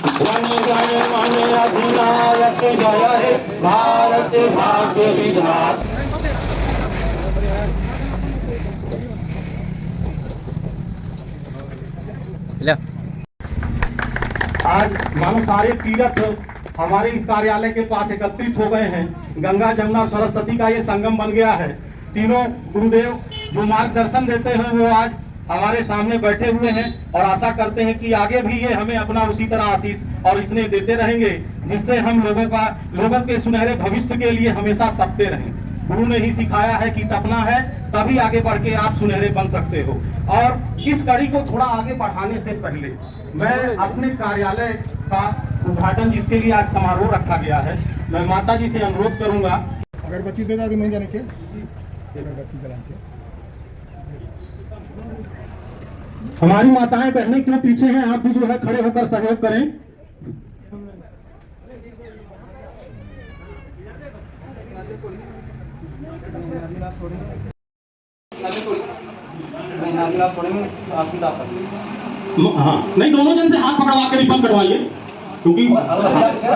जन गण मन अधिनायक जय हे भारत भाग्य विधाता। आज मानो सारे तीर्थ हमारे इस कार्यालय के पास एकत्रित हो गए हैं। गंगा जमुना और सरस्वती का ये संगम बन गया है। तीनों गुरुदेव जो मार्गदर्शन देते हैं वो आज हमारे सामने बैठे हुए हैं और आशा करते हैं कि आगे भी ये हमें अपना उसी तरह आशीष और स्नेह देते रहेंगे, जिससे हम लोगों के सुनहरे भविष्य के लिए हमेशा तपते रहें। गुरु ने ही सिखाया है कि तपना है, तभी आगे बढ़ के आप सुनहरे बन सकते हो। और इस कड़ी को थोड़ा आगे बढ़ाने से पहले मैं अपने कार्यालय का उद्घाटन, जिसके लिए आज समारोह रखा गया है, मैं माता जी से अनुरोध करूंगा। अगरबत्ती दे दादी मैं जाने के अगरबत्ती जला के। हमारी माताएं बहनें क्यों पीछे हैं, आप भी जो है खड़े होकर सहयोग करें। हाँ, नहीं, दोनों जन से हाथ पकड़वा के रिबन कटवाइए, क्योंकि अगरबत्ती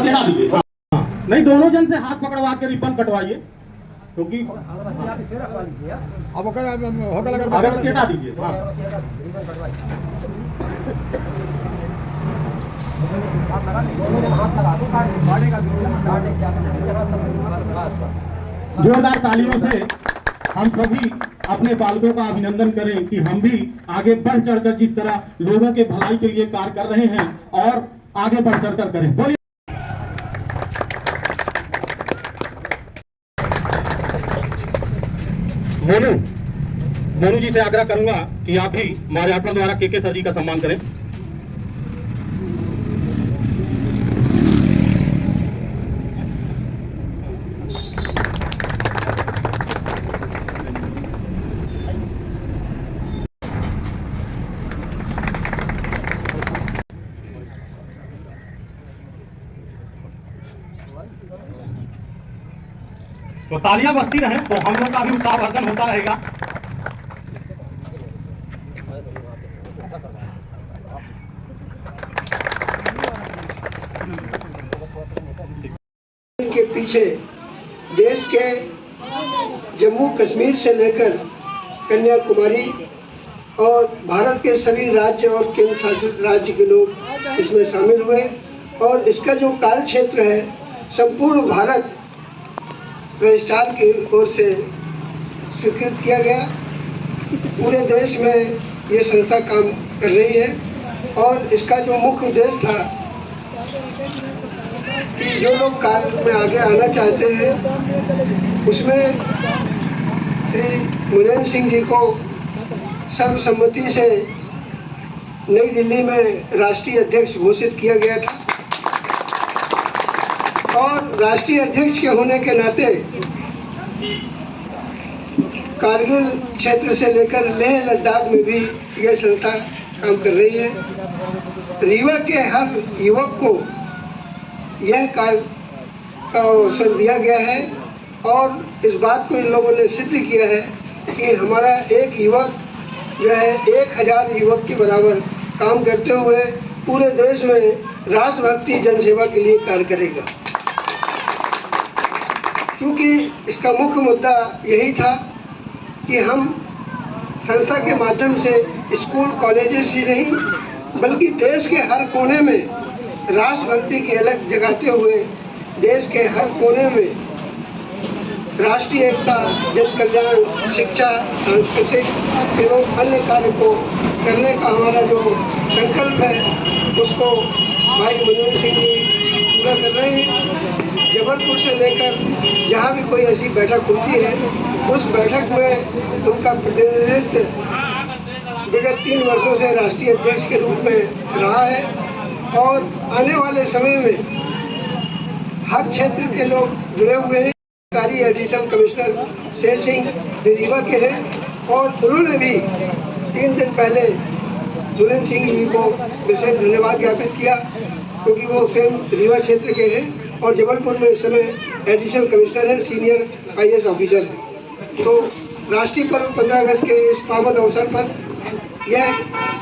हटा दीजिए। हाँ, नहीं, दोनों जन से हाथ पकड़वा के रिबन कटवाइए, क्योंकि अब अगरबत्ती हटा दीजिए। हाँ, जोरदार तालियों से हम सभी अपने बालकों का अभिनंदन करें कि हम भी आगे बढ़ चढ़कर जिस तरह लोगों के भलाई के लिए कार्य कर रहे हैं और आगे बढ़ चढ़कर करें। बोलिए। मोनू जी से आग्रह करूंगा कि आप भी माल्यार्पण द्वारा के सर जी का सम्मान करें। तो तालियां बजती रहें तो हम लोग का भी उत्साहवर्धन होता रहेगा। के पीछे देश के जम्मू कश्मीर से लेकर कन्याकुमारी और भारत के सभी राज्य और केंद्र शासित राज्य के लोग इसमें शामिल हुए और इसका जो कार्य क्षेत्र है संपूर्ण भारत रजिस्ट्रार की ओर से स्वीकृत किया गया। पूरे देश में ये संस्था काम कर रही है और इसका जो मुख्य उद्देश्य था कि जो लोग कार्य में आगे आना चाहते हैं उसमें श्री मुनेन्द्र सिंह जी को सर्वसम्मति से नई दिल्ली में राष्ट्रीय अध्यक्ष घोषित किया गया था और राष्ट्रीय अध्यक्ष के होने के नाते कारगिल क्षेत्र से लेकर लेह लद्दाख में भी यह संस्था काम कर रही है। रीवा के हर युवक को यह कार्य का अवसर दिया गया है और इस बात को इन लोगों ने सिद्ध किया है कि हमारा एक युवक जो है 1000 युवक के बराबर काम करते हुए पूरे देश में राष्ट्रभक्ति जनसेवा के लिए कार्य करेगा। क्योंकि इसका मुख्य मुद्दा यही था कि हम संस्था के माध्यम से स्कूल कॉलेजेस ही नहीं बल्कि देश के हर कोने में राष्ट्रभक्ति की अलग जगाते हुए देश के हर कोने में राष्ट्रीय एकता, जन कल्याण, शिक्षा, सांस्कृतिक एवं अन्य कार्य को करने का हमारा जो संकल्प है उसको भाई मुनेन्द्र सिंह जी पूरा कर रहे हैं। जबलपुर से लेकर जहाँ भी कोई ऐसी बैठक होती है उस बैठक में उनका प्रतिनिधित्व विगत 3 वर्षों से राष्ट्रीय अध्यक्ष के रूप में रहा है और आने वाले समय में हर क्षेत्र के लोग जुड़े हुए हैं। अधिकारी एडिशनल कमिश्नर शेर सिंह रीवा के हैं और उन्होंने भी 3 दिन पहले मुनेन्द्र सिंह जी को विशेष धन्यवाद ज्ञापित किया क्योंकि वो स्वयं रीवा क्षेत्र के हैं और जबलपुर में इस समय एडिशनल कमिश्नर है, सीनियर IAS ऑफिसर है। तो राष्ट्रीय पर्व 15 अगस्त के इस पावन अवसर पर यह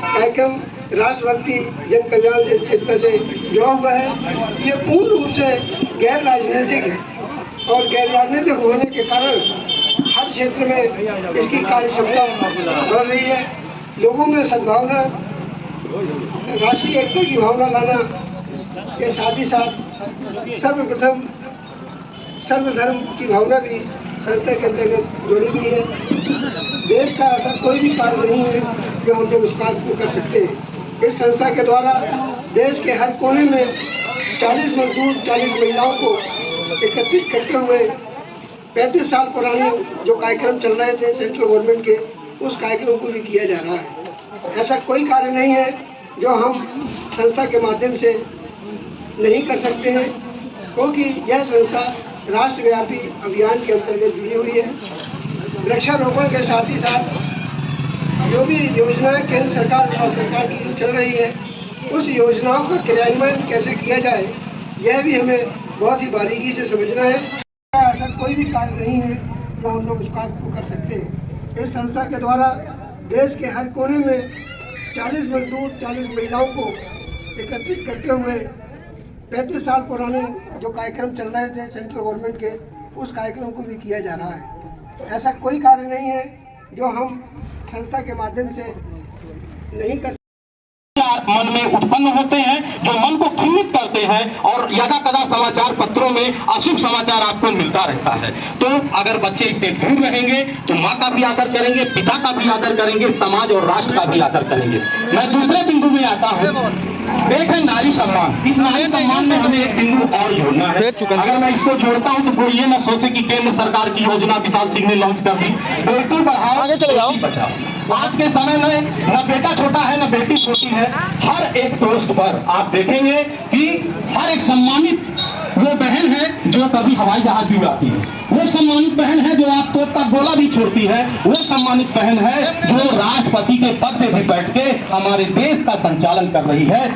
कार्यक्रम राष्ट्रभक्ति जन कल्याण चेतना से जुड़ा हुआ है। ये पूर्ण रूप से गैर राजनीतिक है और गैर राजनीतिक होने के कारण हर क्षेत्र में इसकी कार्य क्षमता बढ़ रही है। लोगों में सद्भावना, राष्ट्रीय एकता की भावना लाना के साथ ही साथ सर्वप्रथम सर्वधर्म की भावना भी संस्था के अंतर्गत जोड़ी गई है। देश का ऐसा कोई भी कार्य नहीं है जो हम लोग इस कार्य को कर सकते हैं। इस संस्था के द्वारा देश के हर कोने में 40 मजदूर 40 महिलाओं को एकत्रित करते हुए 35 साल पुराने जो कार्यक्रम चल रहे थे सेंट्रल गवर्नमेंट के, उस कार्यक्रम को भी किया जा रहा है। ऐसा कोई कार्य नहीं है जो हम संस्था के माध्यम से नहीं कर सकते हैं, क्योंकि यह संस्था राष्ट्रव्यापी अभियान के अंतर्गत जुड़ी हुई है। वृक्षारोपण के साथ ही साथ जो भी योजनाएं केंद्र सरकार और सरकार की जो चल रही है, उस योजनाओं का क्रियान्वयन कैसे किया जाए, यह भी हमें बहुत ही बारीकी से समझना है। ऐसा कोई भी कार्य नहीं है जो हम लोग इस कार्य को कर सकते हैं। इस संस्था के द्वारा देश के हर कोने में 40 मजदूर 40 महिलाओं को एकत्रित करते हुए 35 साल पुराने जो कार्यक्रम चल रहे थे सेंट्रल गवर्नमेंट के, उस कार्यक्रम को भी किया जा रहा है। ऐसा कोई कार्य नहीं है जो हम संस्था के माध्यम से नहीं कर मन में उत्पन्न होते हैं, जो मन को खिन्नित करते हैं और यदा कदा समाचार पत्रों में अशुभ समाचार आपको मिलता रहता है। तो अगर बच्चे इससे दूर रहेंगे तो माँ का भी आदर करेंगे, पिता का भी आदर करेंगे, समाज और राष्ट्र का भी आदर करेंगे। मैं दूसरे बिंदु में आता हूँ, एक है नारी सम्मान। इस नारी सम्मान में हमें एक बिंदु और जोड़ना है। अगर मैं इसको जोड़ता हूँ तो कोई ये ना सोचे कि केंद्र सरकार की योजना विशाल सिंह ने लॉन्च कर दी, बेटी पढ़ाओ बेटी बचाओ। आज के समय में न बेटा छोटा है न बेटी छोटी है। हर एक पोस्ट पर आप देखेंगे कि हर एक सम्मानित वो बहन है जो कभी हवाई जहाज भी उड़ाती है, वो सम्मानित बहन है जो आप तोप का गोला भी छोड़ती है, वो सम्मानित बहन है जो राष्ट्रपति के पद पे भी बैठ के हमारे देश का संचालन कर रही है।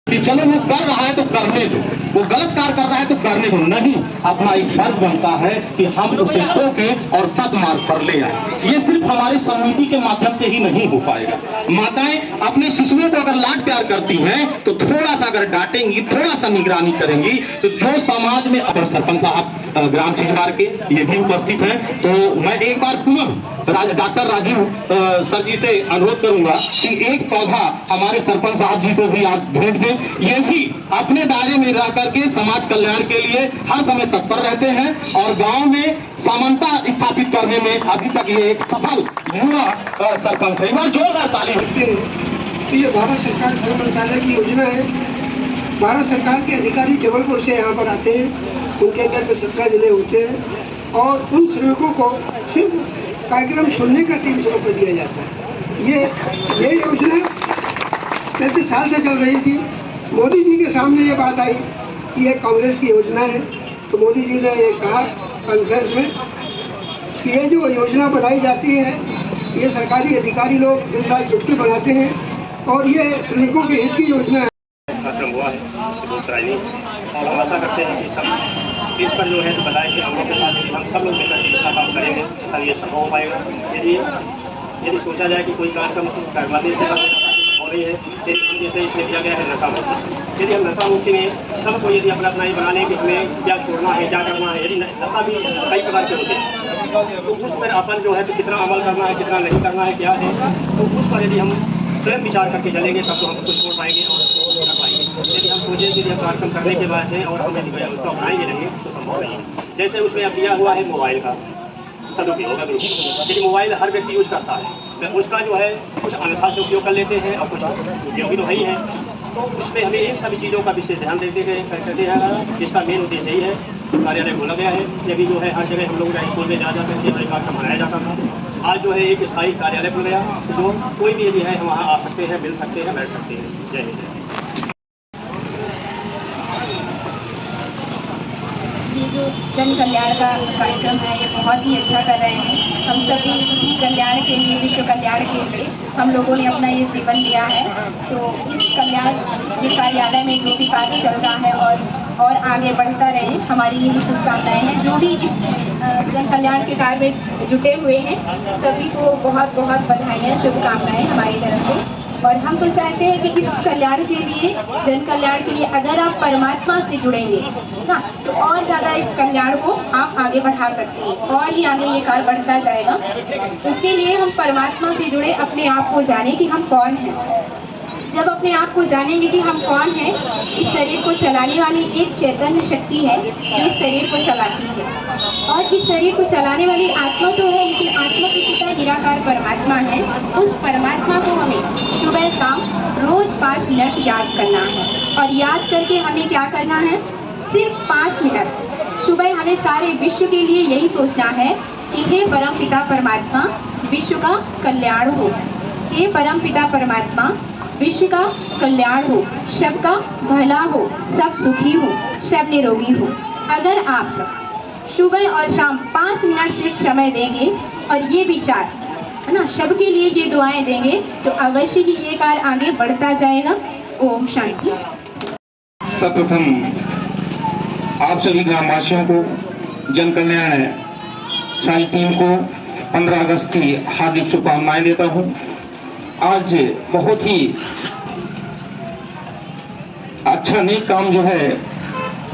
कि चलो वो कर रहा है तो करने दो, वो गलत कार्य कर रहा है तो करने दो, नहीं, अपना एक फर्ज बनता है कि हम उसे रोके और सदमार्ग पर ले आए। ये सिर्फ हमारे समिति के माध्यम से ही नहीं हो पाएगा। माताएं अपने शिशुओं को अगर लाड प्यार करती हैं तो थोड़ा सा अगर डांटेंगी, थोड़ा सा निगरानी करेंगी, तो जो समाज में अगर सरपंच साहब ग्राम चिंचवार के ये भी उपस्थित है, तो मैं एक बार पुनः डॉक्टर राजीव सर जी से अनुरोध करूंगा कि एक पौधा हमारे सरपंच साहब जी को भी आप भेंट दें। ये भी अपने दायरे में रह करके समाज कल्याण के लिए हर समय तत्पर रहते हैं और गांव में समानता स्थापित करने में अभी तक ये एक सफल युवा सरपंच है। एक बार जोरदार ताली होती है। तो ये भारत सरकार श्रम मंत्रालय की योजना है। भारत सरकार के अधिकारी जबलपुर से यहाँ पर आते हैं, उनके अंदर में 17 जिले होते हैं और उन श्रमिकों को सिर्फ कार्यक्रम सुनने का 300 रुपये दिया जाता है। ये योजना 35 साल से चल रही थी। मोदी जी के सामने ये बात आई कि ये कांग्रेस की योजना है, तो मोदी जी ने ये कहा कॉन्फ्रेंस में कि ये जो योजना बनाई जाती है, ये सरकारी अधिकारी लोग दिन रात जुट के बनाते हैं और ये श्रमिकों के हित की योजना है। कार्यक्रम हुआ है, दूसरा नहीं, और हम आशा करते हैं कि सब इस पर जो है बताए कि हम लोग के साथ हम सब लोग मिलकर इसका काम करेंगे, तब ये संभव हो पाएगा। यदि सोचा जाए कि कोई कार्यक्रम करवाने से हो रही है, जैसे इसमें दिया गया है नशा मुक्ति, यदि हम नशा मुक्ति में सबको यदि अपना अपना ही बना लें कि हमें क्या छोड़ना है क्या करना है, यदि नशा भी कई प्रकार के होते हैं, तो उस पर अपन जो है तो कितना अमल करना है कितना नहीं करना है क्या है, तो उस पर यदि हम स्वयं विचार करके चलेंगे तब तो हम कुछ छोड़ पाएंगे और कर पाएंगे। यदि हम सोचें कि हम कार्यक्रम करने के बाद है और हम यदि उसको अपनाएंगे नहीं तो संभव नहीं है। जैसे उसमें अब दिया हुआ है मोबाइल का सदुपयोग है, यदि मोबाइल हर व्यक्ति यूज करता है तो उसका जो है कुछ अन्यथा से उपयोग कर लेते हैं और कुछ उपयोगी तो है ही है। तो उसमें हमें इन सभी चीज़ों का विशेष ध्यान देते हैं, जिसका मेन उद्देश्य यही है। कार्यालय खोला गया है, ये भी जो है हर जगह हम लोग स्कूल में जा जाते थे और एक कार्यक्रम मनाया जाता था। आज जो है एक स्थायी कार्यालय खुल गया, जो कोई भी यदि है हम वहाँ आ सकते हैं, मिल सकते हैं, बैठ सकते हैं। जय हिंद। ये जो जन कल्याण का कार्यक्रम है ये बहुत ही अच्छा कर रहे हैं। हम सभी इसी कल्याण के लिए, विश्व कल्याण के लिए हम लोगों ने अपना ये जीवन दिया है। तो इस कल्याण ये कार्यालय में जो भी कार्य चल रहा है और आगे बढ़ता रहे, हमारी यही शुभकामनाएं हैं। जो भी इस जन कल्याण के कार्य में जुटे हुए हैं सभी को बहुत बहुत बधाइयाँ, शुभकामनाएं हमारी तरफ से। और और हम तो चाहते हैं कि इस कल्याण के लिए, जन कल्याण के लिए अगर आप परमात्मा से जुड़ेंगे ना, तो और ज़्यादा इस कल्याण को आप आगे बढ़ा सकते हैं और ही आगे ये कार्य बढ़ता जाएगा। तो इसके लिए हम परमात्मा से जुड़े, अपने आप को जाने कि हम कौन हैं। जब अपने आप को जानेंगे कि हम कौन हैं, इस शरीर को चलाने वाली एक चैतन्य शक्ति है जो इस शरीर को चलाती है, और इस शरीर को चलाने वाली आत्मा तो है, लेकिन आत्मा के पिता निराकार परमात्मा है। उस परमात्मा को हमें सुबह शाम रोज 5 मिनट याद करना है, और याद करके हमें क्या करना है, सिर्फ 5 मिनट सुबह हमें सारे विश्व के लिए यही सोचना है कि हे परम पिता परमात्मा, विश्व का कल्याण हो। हे परम पिता परमात्मा, विश्व का कल्याण हो, सबका भला हो, सब सुखी हो, सब निरोगी हो। अगर आप सब सुबह और शाम 5 मिनट सिर्फ समय देंगे और ये विचार है ना, सबके लिए ये दुआएं देंगे, तो अवश्य ही ये कार्य आगे बढ़ता जाएगा। ओम शांति। सर्वप्रथम आप सभी ग्रामवासियों को जन कल्याण साई टीम को 15 अगस्त की हार्दिक शुभकामनाएं देता हूं। आज बहुत ही अच्छा नेक काम जो है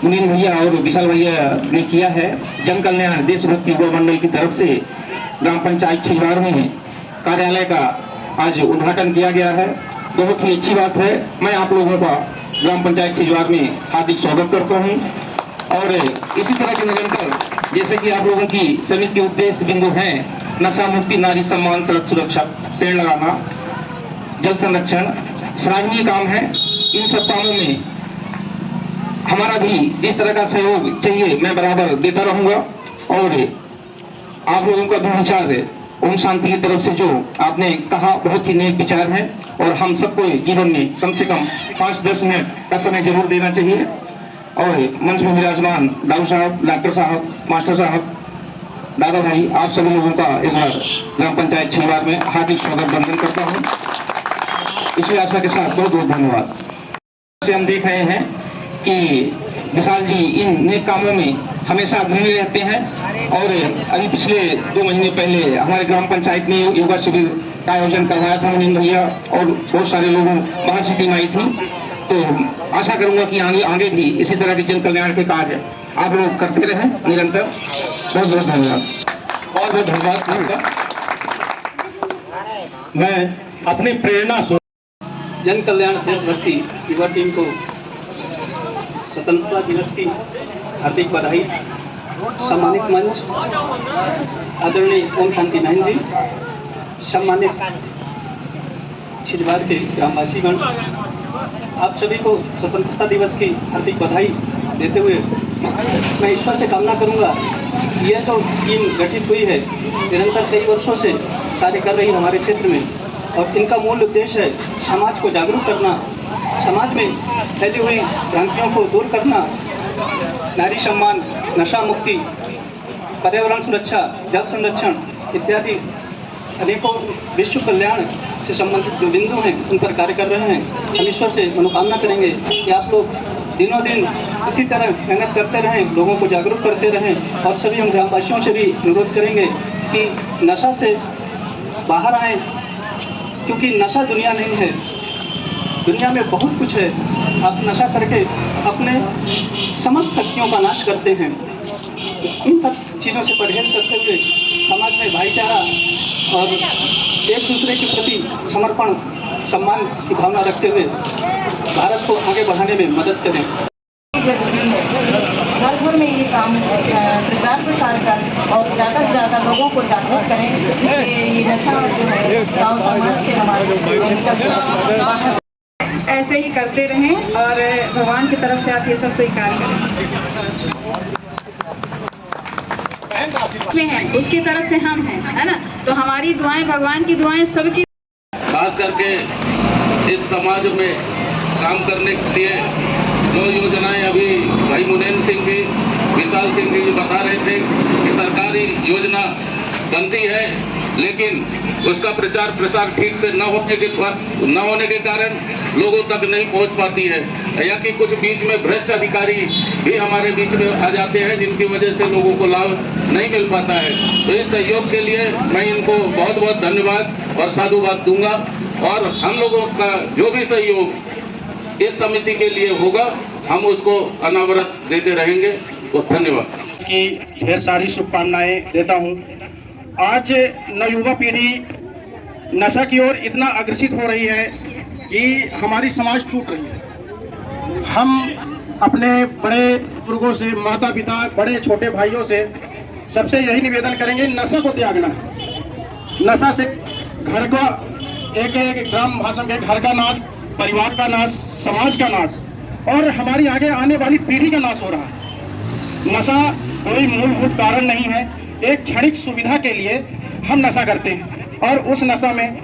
मुनीन भैया और विशाल भैया ने किया है। जन कल्याण देशभक्ति युवा मंडल की तरफ से ग्राम पंचायत छिजवार में कार्यालय का आज उद्घाटन किया गया है। बहुत ही अच्छी बात है। मैं आप लोगों का ग्राम पंचायत छिजवार में हार्दिक स्वागत करता हूं, और इसी तरह के निरंतर, जैसे कि आप लोगों की समिति के उद्देश्य बिंदु हैं, नशा मुक्ति, नारी सम्मान, सड़क सुरक्षा, पेड़ लगाना, जल संरक्षण, सराहनीय काम है। इन सब कामों में हमारा भी जिस तरह का सहयोग चाहिए मैं बराबर देता रहूंगा, और आप लोगों का भी विचार ओम शांति की तरफ से जो आपने कहा बहुत ही नेक विचार है, और हम सबको जीवन में कम से कम 5-10 मिनट का समय जरूर देना चाहिए। और मंच में विराजमान दाऊ साहब, डॉक्टर साहब, मास्टर साहब, दादा भाई, आप सभी लोगों का एक बार ग्राम पंचायत छिजवार में हार्दिक स्वागत वंदन करता हूं। इसी आशा के साथ बहुत बहुत धन्यवाद। से हम देख रहे हैं कि विशाल जी इन नेक कामों में हमेशा अग्रणी रहते हैं, और अभी पिछले 2 महीने पहले हमारे ग्राम पंचायत ने योगा शिविर का आयोजन करवाया था मुनीन भैया, और बहुत सारे लोगों बाहर से टीम आई थी। तो आशा करूंगा कि आगे भी इसी तरह के जन कल्याण के कार्य आप लोग करते रहें निरंतर। बहुत बहुत धन्यवाद। बहुत बहुत धन्यवाद। मैं अपनी प्रेरणा से जन कल्याण देशभक्ति युवा टीम को स्वतंत्रता दिवस की हार्दिक बधाई। सम्मानित मंच आदरणीय ओम शांति नाइन जी, सम्मानित छिजवार के ग्रामवासीगण, आप सभी को स्वतंत्रता दिवस की हार्दिक बधाई देते हुए मैं ईश्वर से कामना करूंगा, यह जो टीम गठित हुई है निरंतर कई वर्षों से कार्य कर रही हमारे क्षेत्र में, और इनका मूल उद्देश्य है समाज को जागरूक करना, समाज में फैली हुई भ्रांतियों को दूर करना, नारी सम्मान, नशा मुक्ति, पर्यावरण सुरक्षा, जल संरक्षण इत्यादि अनेकों विश्व कल्याण से संबंधित जो बिंदु हैं उन पर कार्य कर रहे हैं। हम ईश्वर से मनोकामना करेंगे कि आप लोग दिनों दिन इसी तरह मेहनत करते रहें, लोगों को जागरूक करते रहें, और सभी हम ग्रामवासियों से भी अनुरोध करेंगे कि नशा से बाहर आएँ, क्योंकि नशा दुनिया नहीं है, दुनिया में बहुत कुछ है। आप नशा करके अपने समस्त शक्तियों का नाश करते हैं। इन सब चीज़ों से परहेज करते हुए समाज में भाईचारा और एक दूसरे के प्रति समर्पण, सम्मान की भावना रखते हुए भारत को आगे बढ़ाने में मदद करें। जरूरी है घर घर में ये काम प्रचार प्रसार कर और ज़्यादा से ज़्यादा लोगों को जागरूक करें, इससे ये नशा जो है गाँव समाज से हमारे बाहर। ऐसे ही करते रहें और भगवान की तरफ से आप ये सब स्वीकार करें। में हैं, उसकी तरफ से हम हैं, है ना। तो हमारी दुआएं, भगवान की दुआएं सबकी, खास करके इस समाज में काम करने के लिए जो योजनाएं अभी भाई मुनीन सिंह जी, विशाल सिंह जी बता रहे थे कि सरकारी योजना बनती है, लेकिन उसका प्रचार प्रसार ठीक से न होने के कारण लोगों तक नहीं पहुंच पाती है, या कि कुछ बीच में भ्रष्ट अधिकारी भी हमारे बीच में आ जाते हैं, जिनकी वजह से लोगों को लाभ नहीं मिल पाता है। तो इस सहयोग के लिए मैं इनको बहुत बहुत धन्यवाद और साधुवाद दूंगा। और हम लोगों का जो भी सहयोग इस समिति के लिए होगा हम उसको अनावरत देते रहेंगे। तो धन्यवाद। की ढेर सारी शुभकामनाएं देता हूं। आज नवयुवा पीढ़ी नशा की ओर इतना अग्रसित हो रही है कि हमारी समाज टूट रही है। हम अपने बड़े बुजुर्गों से, माता पिता, बड़े छोटे भाइयों से सबसे यही निवेदन करेंगे, नशा को त्यागना है। नशा से घर का एक ग्राम भाषा में घर का नाश, परिवार का नाश, समाज का नाश और हमारी आगे आने वाली पीढ़ी का नाश हो रहा है। नशा कोई मूलभूत कारण नहीं है, एक क्षणिक सुविधा के लिए हम नशा करते हैं और उस नशा में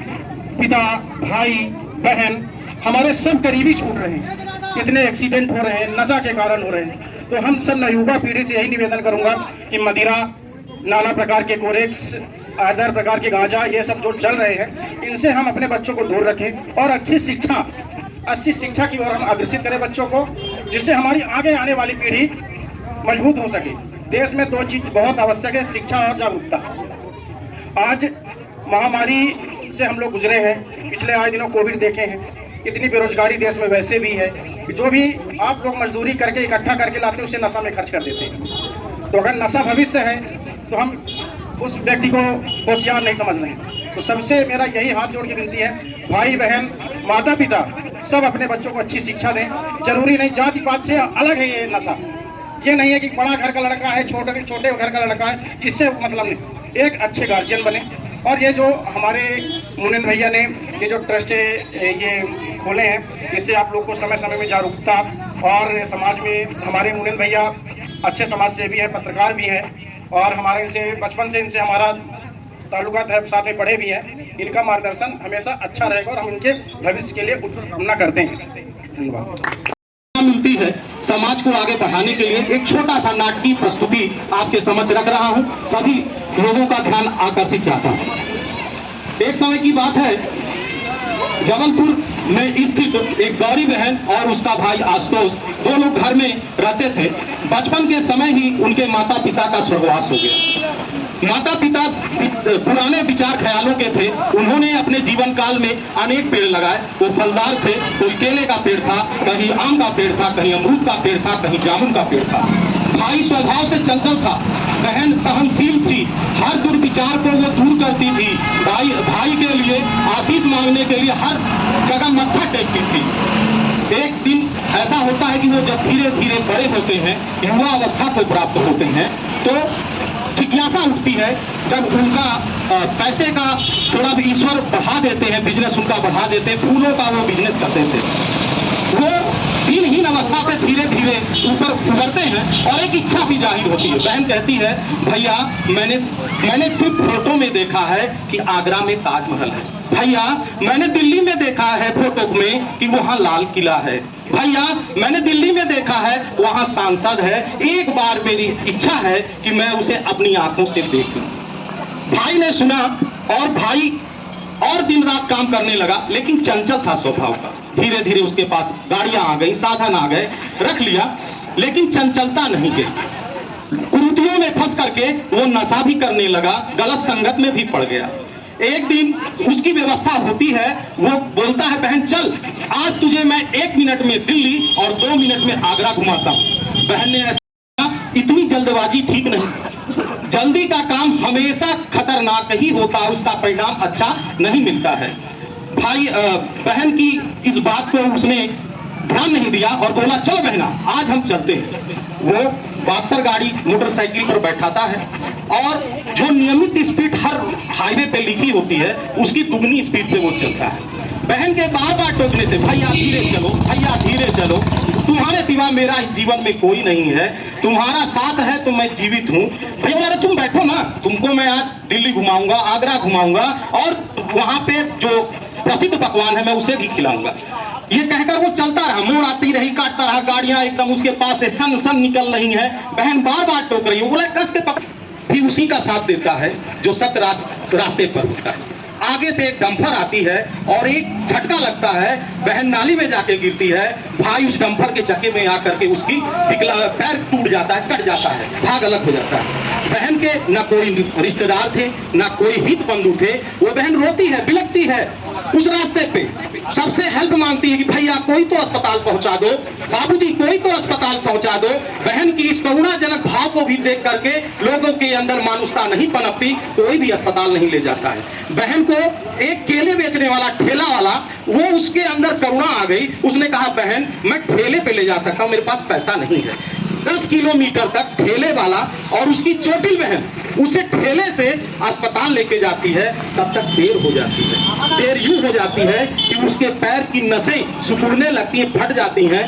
पिता, भाई, बहन, हमारे सब करीबी छूट रहे हैं। कितने एक्सीडेंट हो रहे हैं, नशा के कारण हो रहे हैं। तो हम सब नवयुवा पीढ़ी से यही निवेदन करूंगा कि मदिरा, नाना प्रकार के कोरेक्स, अदर प्रकार के गांजा, ये सब जो चल रहे हैं, इनसे हम अपने बच्चों को दूर रखें और अच्छी शिक्षा की ओर हम अग्रसित करें बच्चों को, जिससे हमारी आगे आने वाली पीढ़ी मजबूत हो सके। देश में दो चीज बहुत आवश्यक है, शिक्षा और जागरूकता। आज महामारी से हम लोग गुजरे हैं, पिछले आए दिनों कोविड देखे हैं, इतनी बेरोजगारी देश में वैसे भी है कि जो भी आप लोग मजदूरी करके इकट्ठा करके लाते हैं उसे नशा में खर्च कर देते हैं। तो अगर नशा भविष्य है तो हम उस व्यक्ति को होशियार नहीं समझ रहे हैं। तो सबसे मेरा यही हाथ जोड़ के विनती है, भाई बहन, माता पिता सब अपने बच्चों को अच्छी शिक्षा दें। जरूरी नहीं, जाति पात से अलग है ये नशा। ये नहीं है कि बड़ा घर का लड़का है, छोटे घर का लड़का है, इससे मतलब नहीं। एक अच्छे गार्जियन बने। और ये जो हमारे मुनिंद्र भैया ने ये जो ट्रस्ट ये खोले हैं, इससे आप लोग को समय समय में जागरूकता और समाज में हमारे मुनिंद्र भैया अच्छे समाज सेवी हैं, पत्रकार भी हैं और हमारे इनसे बचपन से इनसे हमारा ताल्लुकात है, साथ में पढ़े भी हैं। इनका मार्गदर्शन हमेशा अच्छा रहेगा और हम इनके भविष्य के लिए उज्जवल कामना करते हैं। धन्यवाद। मिलती है समाज को आगे बढ़ाने के लिए एक छोटा सा नाटकीय प्रस्तुति आपके समक्ष रख रहा हूं। सभी लोगों का ध्यान आकर्षित चाहता हूं। एक समय की बात है, जबलपुर में स्थित एक गौरी बहन और उसका भाई आशुतोष, दो लोग घर में रहते थे। बचपन के समय ही उनके माता पिता का स्वर्गवास हो गया। माता पिता पुराने विचार ख्यालों के थे। उन्होंने अपने जीवन काल में अनेक पेड़ लगाए। वो फलदार थे, कोई केले का पेड़ था, कहीं आम का पेड़ था, कहीं अमरूद का पेड़ था, कहीं जामुन का पेड़ था। भाई स्वभाव से चंचल था, बहन सहनशील थी, हर दुर्विचार को वो दूर करती थी। भाई के लिए आशीष मांगने के लिए हर जगह मत्था टेकती थी। एक दिन ऐसा होता है कि वो जब धीरे धीरे बड़े होते हैं, युवा अवस्था को प्राप्त होते हैं, तो जिज्ञासा उठती है। जब उनका पैसे का थोड़ा भी ईश्वर बढ़ा देते हैं, बिजनेस उनका बढ़ा देते हैं, फूलों का वो बिजनेस करते थे। वो दिनहीन अवस्था से धीरे धीरे ऊपर उभरते हैं और एक इच्छा सी जाहिर होती है। बहन कहती है, भैया मैंने सिर्फ फोटो में देखा है कि आगरा में ताजमहल है। भैया मैंने दिल्ली में देखा है फोटो में कि वहाँ लाल किला है। भैया मैंने दिल्ली में देखा है वहाँ सांसद है। एक बार मेरी इच्छा है कि मैं उसे अपनी आंखों से देखूं। भाई ने सुना और भाई और दिन रात काम करने लगा, लेकिन चंचल था स्वभाव का। धीरे धीरे उसके पास गाड़ियां आ गई, साधन आ गए, रख लिया, लेकिन चंचलता नहीं गई। कुरीतियों में फंस करके वो नशा भी करने लगा, गलत संगत में भी पड़ गया। एक दिन उसकी व्यवस्था होती है, वो बोलता है, बहन चल, आज तुझे मैं 1 मिनट में दिल्ली और 2 मिनट में आगरा घुमाता हूँ। बहन ने ऐसा, इतनी जल्दबाजी ठीक नहीं, जल्दी का काम हमेशा खतरनाक ही होता है, उसका परिणाम अच्छा नहीं मिलता है। भाई बहन की इस बात को उसने ध्यान नहीं दिया और बोला, चलो बहना आज हम चलते हैं। वो बॉक्सर गाड़ी मोटरसाइकिल पर बैठाता है और जो नियमित स्पीड हर हाईवे पे लिखी होती है उसकी दुगनी स्पीड पे वो चलता है। बहन के बार बार टोकने से, भैया धीरे चलो, भैया धीरे चलो, तुम्हारे सिवा मेरा इस जीवन में कोई नहीं है, तुम्हारा साथ है तो मैं जीवित हूँ। भैया बोला, तुम बैठो ना, तुमको मैं आज दिल्ली घुमाऊंगा, आगरा घुमाऊंगा और वहां पे जो प्रसिद्ध पकवान है मैं उसे भी खिलाऊंगा। ये कहकर वो चलता रहा, मोड़ आती रही, काटता रहा, गाड़ियां एकदम उसके पास से सन सन निकल रही हैं। बहन बार बार टोक रही है। वो बोला, कस के पकड़, भी उसी का साथ देता है जो सत्य रास्ते पर होता है। आगे से एक डंपर आती है और एक झटका लगता है, बहन नाली में जाके गिरती है। भाई उस डंपर के चक्के में आकर के उसकी पैर टूट जाता है, कट जाता है, भाग अलग हो जाता है। बहन के न कोई रिश्तेदार थे, न कोई हित बंधु थे। वो बहन रोती है, बिलखती है उस रास्ते पे सबसे हेल्प मांगती है कि भैया कोई तो अस्पताल पहुंचा दो, बाबूजी कोई तो अस्पताल पहुंचा दो। बहन की इस करुणाजनक भाव को भी देख करके लोगों के अंदर मानुषता नहीं पनपती, कोई भी अस्पताल नहीं ले जाता है। बहन को एक केले बेचने वाला ठेला वाला, वो उसके अंदर करुणा आ गई, उसने कहा बहन मैं ठेले पे ले जा सकता हूं, मेरे पास पैसा नहीं है। 10 किलोमीटर तक ठेले वाला और उसकी चोटिल बहन उसे ठेले से अस्पताल लेके जाती है, तब तक देर हो जाती है। देर यूं हो जाती है कि उसके पैर की नसें सिकुड़ने लगती हैं, फट जाती हैं।